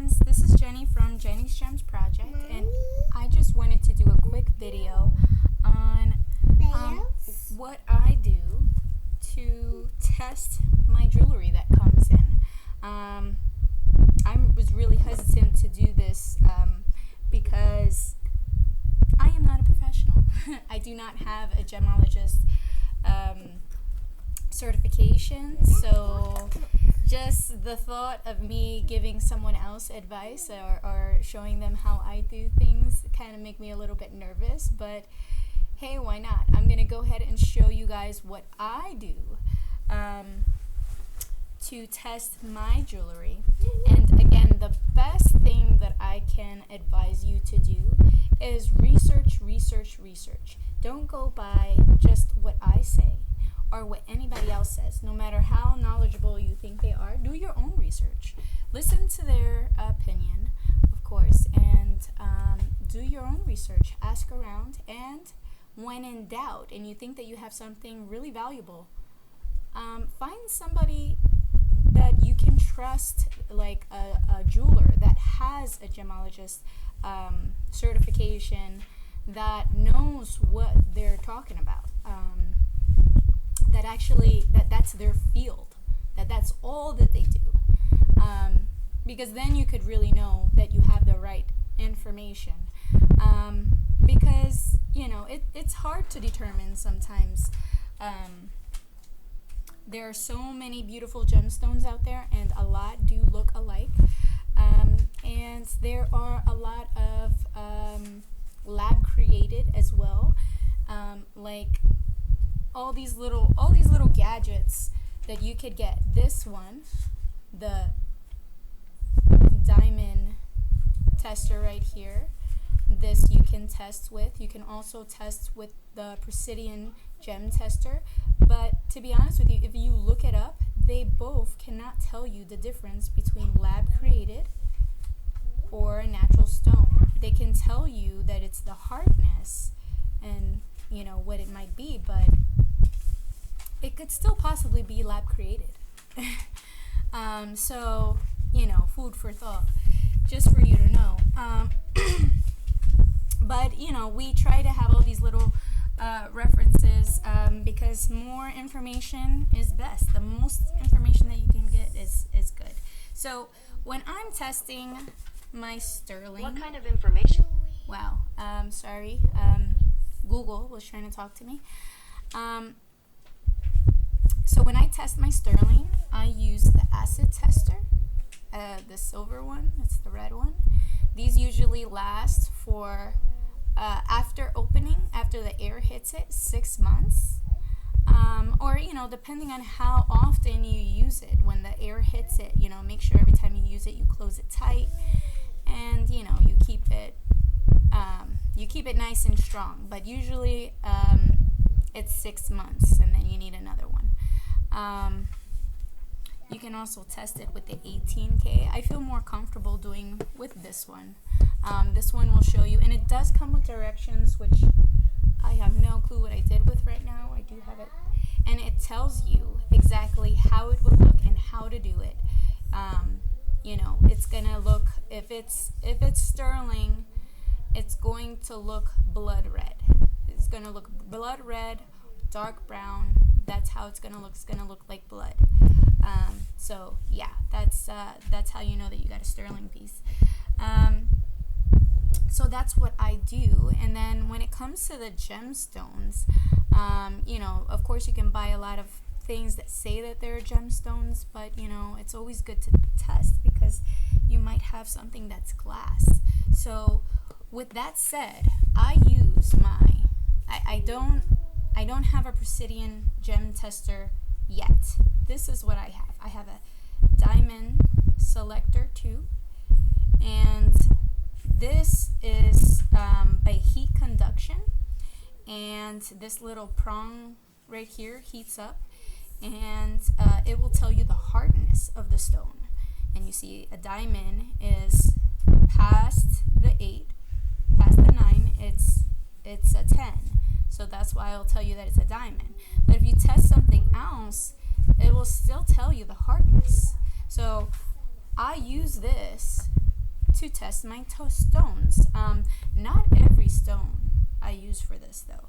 friends, this is Jenny from Jenny's Gems Project, and I just wanted to do a quick video on what I do to test my jewelry that comes in. I was really hesitant to do this because I am not a professional. I do not have a gemologist certification, so just the thought of me giving someone else advice or showing them how I do things kind of make me a little bit nervous, but hey, why not? I'm going to go ahead and show you guys what I do to test my jewelry. And again, the best thing that I can advise you to do is research. Don't go by just what I say or what anybody else says. No matter how knowledgeable you think they are, do your own research. Listen to their opinion, of course, and do your own research. Ask around, and when in doubt and you think that you have something really valuable, find somebody that you can trust, like a jeweler that has a gemologist certification, that knows what they're talking about, that's their field, that's all that they do, because then you could really know that you have the right information, because it's hard to determine sometimes. There are so many beautiful gemstones out there, and a lot do look alike, and there are a lot of lab created as well, like all these little gadgets that you could get. This one, the diamond tester right here, this you can test with. You can also test with the Precision gem tester, but to be honest with you, if you look it up, they both cannot tell you the difference between lab created or a natural stone. They can tell you that it's the hardness and what it might be, but it could still possibly be lab created. So food for thought, just for you to know. But we try to have all these little references, because more information is best. The most information that you can get is good. So when I'm testing my sterling, what kind of information? Wow, sorry, Google was trying to talk to me. So when I test my sterling, I use the acid tester, the silver one. It's the red one. These usually last for after opening, after the air hits it, 6 months, or depending on how often you use it. When the air hits it, make sure every time you use it, you close it tight, and you keep it nice and strong. But usually it's 6 months, and then you need another one. You can also test it with the 18K. I feel more comfortable doing with this one. This one will show you, and it does come with directions, which I have no clue what I did with right now. I do have it, and it tells you exactly how it would look and how to do it. It's gonna look, if it's sterling, it's going to look blood red. It's gonna look blood red, dark brown. That's how it's gonna look. It's gonna look like blood. So yeah, that's how you know that you got a sterling piece. So that's what I do. And then when it comes to the gemstones, of course you can buy a lot of things that say that they're gemstones, but it's always good to test, because you might have something that's glass. So with that said, I use I don't have a Precision gem tester yet. This is what I have. I have a diamond selector 2, and this is by heat conduction, and this little prong right here heats up, and it will tell you the hardness of the stone. And you see a diamond is past the 8, past the 9, it's a 10. So that's why I'll tell you that it's a diamond. But if you test something else, it will still tell you the hardness. So I use this to test my stones. Not every stone I use for this though.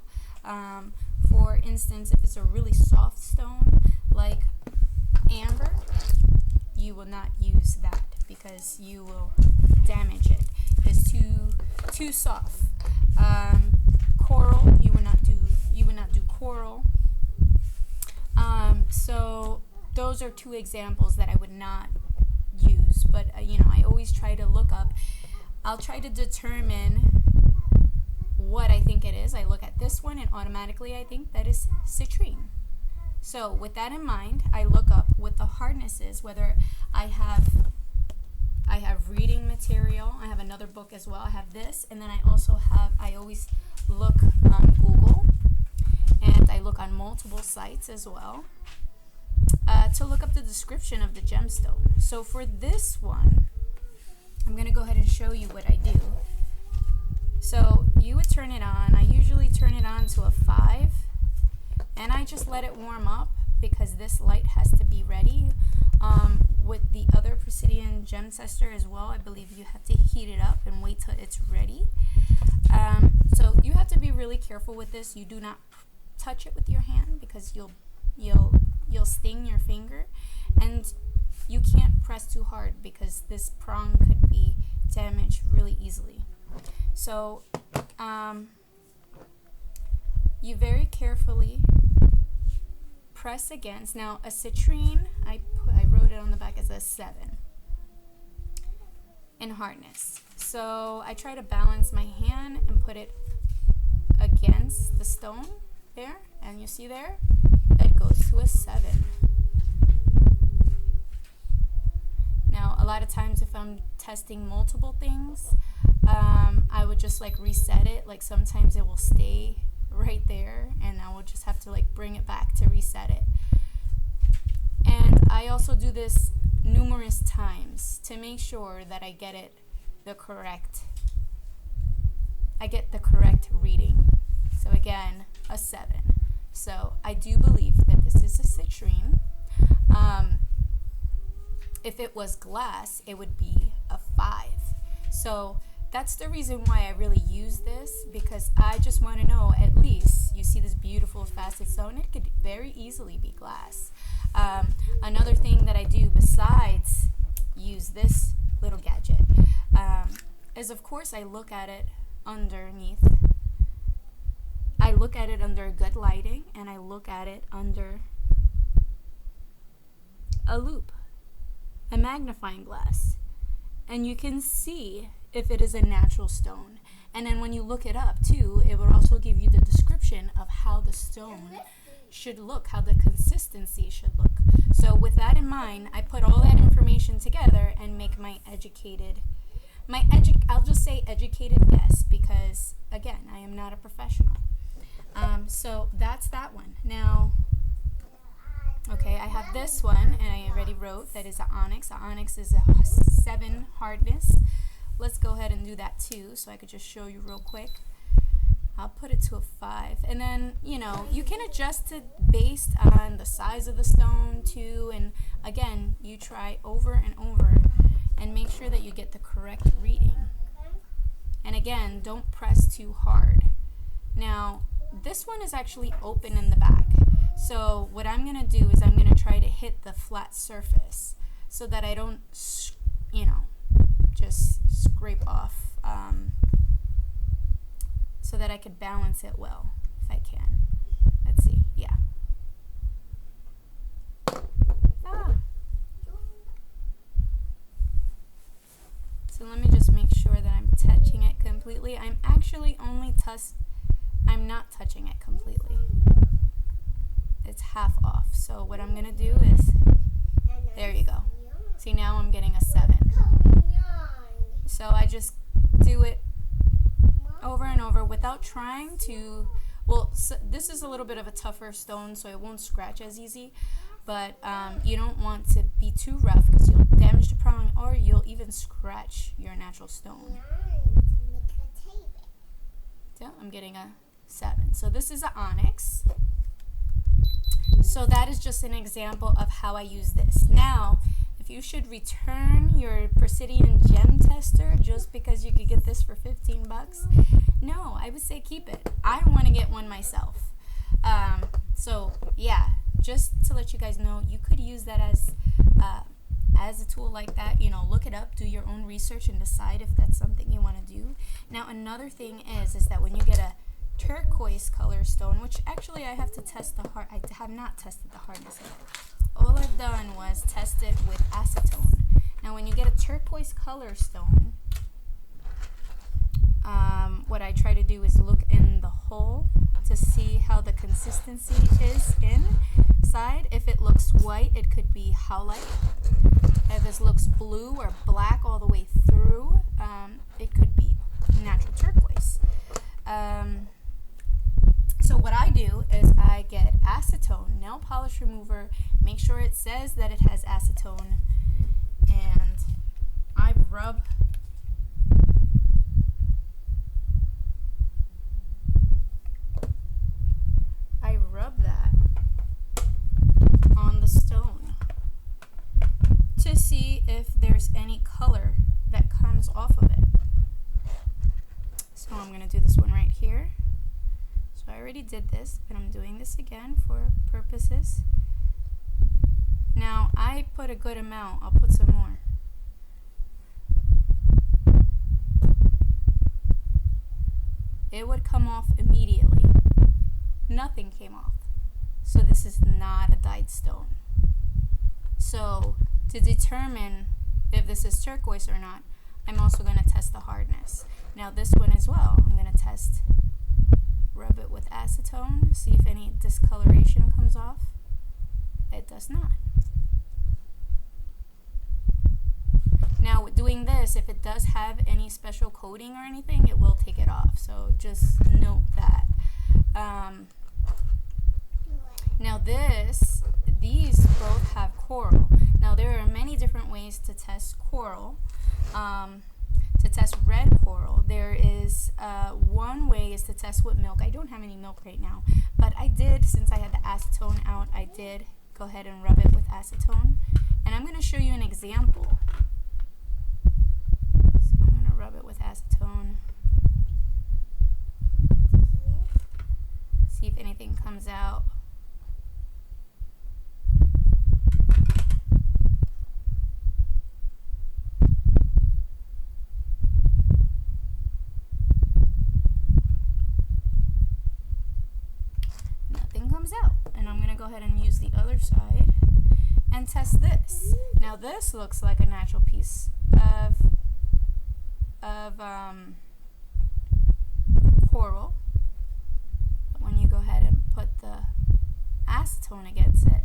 For instance, if it's a really soft stone like amber, you will not use that because you will damage it. It's too soft. Coral, you would not do coral. So those are two examples that I would not use, but I always try to look up. I'll try to determine what I think it is. I look at this one and automatically I think that is citrine. So with that in mind, I look up what the hardness is, whether I have reading material. I have another book as well. I have this, and then I always look on Google, and I look on multiple sites as well to look up the description of the gemstone. So for this one, I'm going to go ahead and show you what I do. So you would turn it on. I usually turn it on to a 5, and I just let it warm up because this light has to be ready. With the other Presidian gem tester as well, I believe you have to heat it up and wait till it's ready. So you have to be really careful with this. You do not touch it with your hand because you'll sting your finger, and you can't press too hard because this prong could be damaged really easily. So you very carefully press against. Now a citrine, I wrote it on the back as a 7 in hardness. So I try to balance my hand and put it against the stone there, and you see there, it goes to a 7. Now a lot of times if I'm testing multiple things, I would just like reset it. Like sometimes it will stay right there and I will just have to like bring it back to reset it. And I also do this numerous times to make sure that I get the correct reading. So again, a 7. So I do believe that this is a citrine. If it was glass, it would be a 5. So that's the reason why I really use this, because I just want to know, at least you see this beautiful facet stone, it could very easily be glass. Another thing that I do besides use this little gadget is, of course, I look at it underneath. I look at it under good lighting, and I look at it under a loupe, a magnifying glass, and you can see if it is a natural stone. And then when you look it up too, it will also give you the description of how the stone should look, how the consistency should look. So with that in mind, I put all that information together and make my I'll just say educated guess, because again, I am not a professional. So that's that one. Now, okay, I have this one, and I already wrote that is an onyx. An onyx is a 7 hardness. Let's go ahead and do that too, so I could just show you real quick. I'll put it to a 5, and then you can adjust it based on the size of the stone too. And again, you try over and over and make sure that you get the correct reading. And again, don't press too hard. Now this one is actually open in the back, so what I'm gonna do is I'm gonna try to hit the flat surface so that I don't just scrape off, so that I could balance it well, if I can. Let's see, yeah. So let me just make sure that I'm touching it completely. I'm actually I'm not touching it completely. It's half off. So what I'm gonna do is, there you go. See, now I'm getting a 7. So I just do it over and over without trying to, this is a little bit of a tougher stone, so it won't scratch as easy, but you don't want to be too rough because you'll damage the prong, or you'll even scratch your natural stone. So I'm getting a 7. So this is an onyx. So that is just an example of how I use this. Now, if if you should return your Presidian gem tester just because you could get this for 15 bucks, no, I would say keep it. I want to get one myself. So yeah, just to let you guys know, you could use that as a tool like that. You know, look it up, do your own research, and decide if that's something you want to do. Now, another thing is that when you get a turquoise color stone, which actually I have to test I have not tested the hardness yet. All I've done was test it with acetone. Now, when you get a turquoise color stone, what I try to do is look in the hole to see how the consistency is inside. If it looks white, it could be howlite. If this looks blue or black all the way through, it could be natural turquoise. So what I do is I get acetone, nail polish remover, make sure it says that it has acetone, and I rub that on the stone to see if there's any color that comes off of it. So I'm going to do this one right here. So I already did this, but I'm doing this again for purposes. Now I put a good amount. I'll put some more. It would come off immediately. Nothing came off. So this is not a dyed stone. So to determine if this is turquoise or not, I'm also going to test the hardness. Now this one as well, I'm going to test, rub it with acetone, see if any discoloration comes off. It does not. Now with doing this, if it does have any special coating or anything, it will take it off. So just note that. Now these both have coral. Now there are many different ways to test coral. To test red coral, there is one way is to test with milk. I don't have any milk right now, but I did, since I had the acetone out, I did go ahead and rub it with acetone. And I'm going to show you an example. So I'm going to rub it with acetone. See if anything comes out. Nothing comes out. And I'm going to go ahead and use the other side and test this. Now this looks like a natural piece of coral. When you go ahead and put the acetone against it,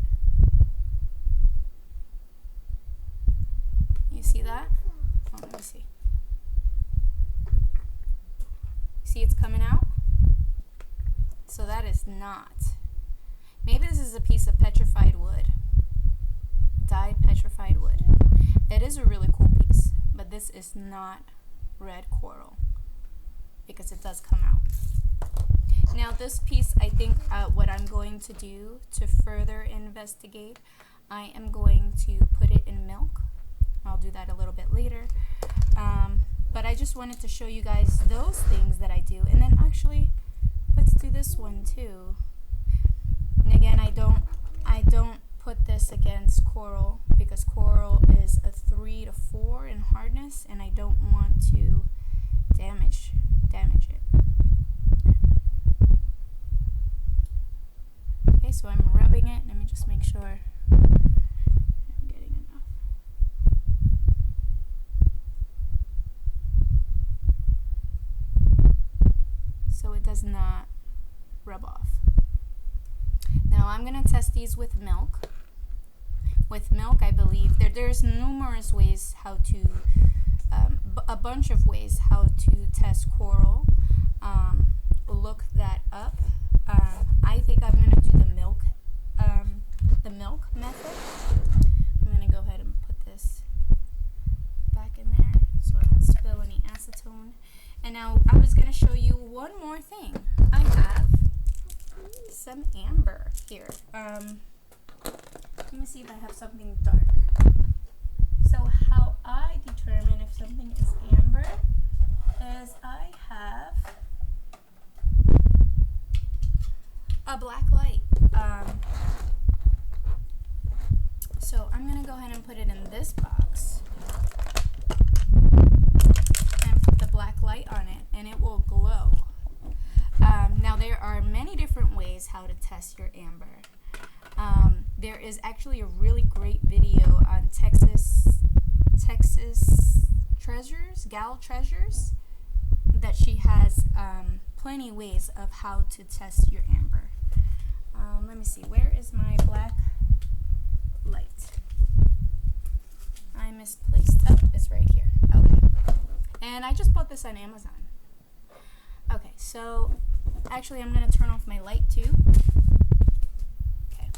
you see that? Oh, let me see. See it's coming out? So that is not. Maybe this is a piece of petrified wood, dyed petrified wood. It is a really cool piece, but this is not red coral because it does come out. Now this piece, I think what I'm going to do to further investigate, I am going to put it in milk. I'll do that a little bit later. But I just wanted to show you guys those things that I do. And then actually, let's do this one too. And again, I don't put this against coral because coral is a 3 to 4 in hardness, and I don't want to damage it. Okay, so I'm rubbing it. Let me just make sure I'm getting enough. So it does not rub off. Now I'm going to test these with milk. With milk, I believe there's numerous ways how to, a bunch of ways how to test coral. Look that up. I think I'm going to do the milk method. I'm going to go ahead and put this back in there so I don't spill any acetone. And now I was going to show you one more thing. I have some amber here. Let me see if I have something dark. I determine if something is amber is I have a black light. So I'm going to go ahead and put it in this box and put the black light on it, and it will glow. Now there are many different ways how to test your amber. There is actually a really great video on Texas Treasures, Gal Treasures, that she has plenty of ways of how to test your amber. Let me see, where is my black light? I misplaced, oh, it's right here. Okay, and I just bought this on Amazon. Okay, so actually I'm going to turn off my light too. Okay.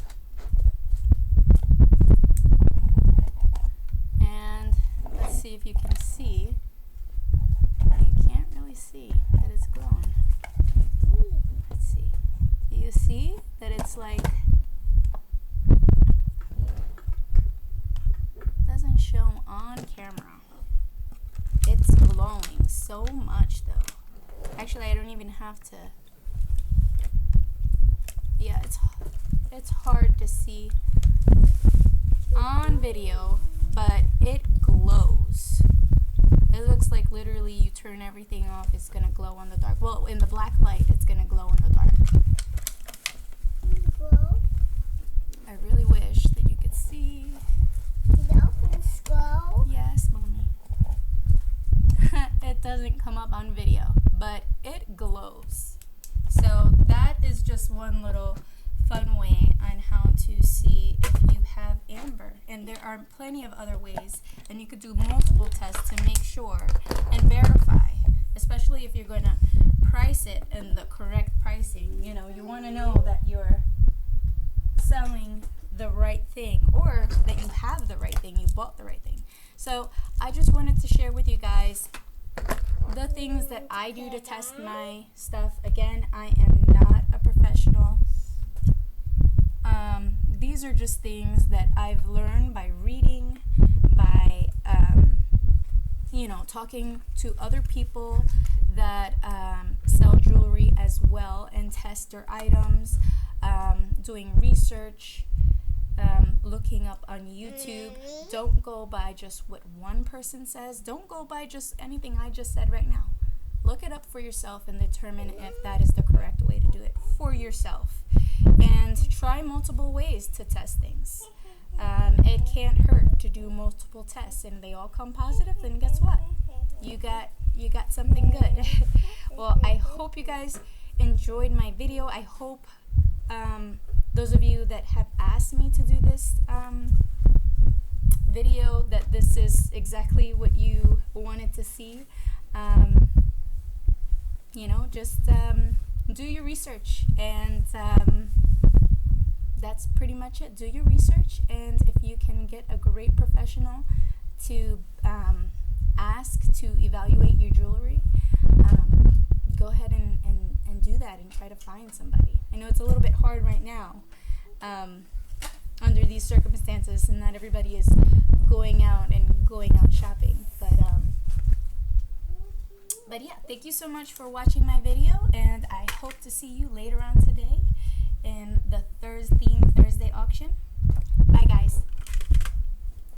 And let's see if you can see. You can't really see that it's glowing. Let's see. Do you see that it's like, doesn't show on camera. It's glowing so much though. Actually, I don't even have to. Yeah, it's hard to see on video, but it glows. It looks like literally you turn everything off, it's gonna glow on the dark. Well, in the black light, it's gonna glow in the dark. Glow? I really wish that you could see. It's glow? Yes, mommy. It doesn't come up on video, but it glows. So that is just one little fun way on how to see if you have amber. And there are plenty of other ways, and you could do multiple tests to make sure and verify, especially if you're going to price it in the correct pricing. You know, you want to know that you're selling the right thing, or that you have the right thing, you bought the right thing. So I just wanted to share with you guys the things that I do to test my stuff. Again, I am not a professional. These are just things that I've learned by reading, by talking to other people that sell jewelry as well and test their items, doing research, looking up on YouTube. Don't go by just what one person says. Don't go by just anything I just said right now. Look it up for yourself and determine if that is the correct way to do it for yourself. And try multiple ways to test things. It can't hurt to do multiple tests, and they all come positive, then guess what? You got something good. Well, I hope you guys enjoyed my video. I hope those of you that have asked me to do this video, that this is exactly what you wanted to see. Just do your research, and that's pretty much it. Do your research, and if you can get a great professional to ask to evaluate your jewelry, go ahead and do that and try to find somebody. I know it's a little bit hard right now under these circumstances, and not everybody is going out shopping, but yeah, thank you so much for watching my video, and I hope to see you later on today in the Thursday auction. Bye guys.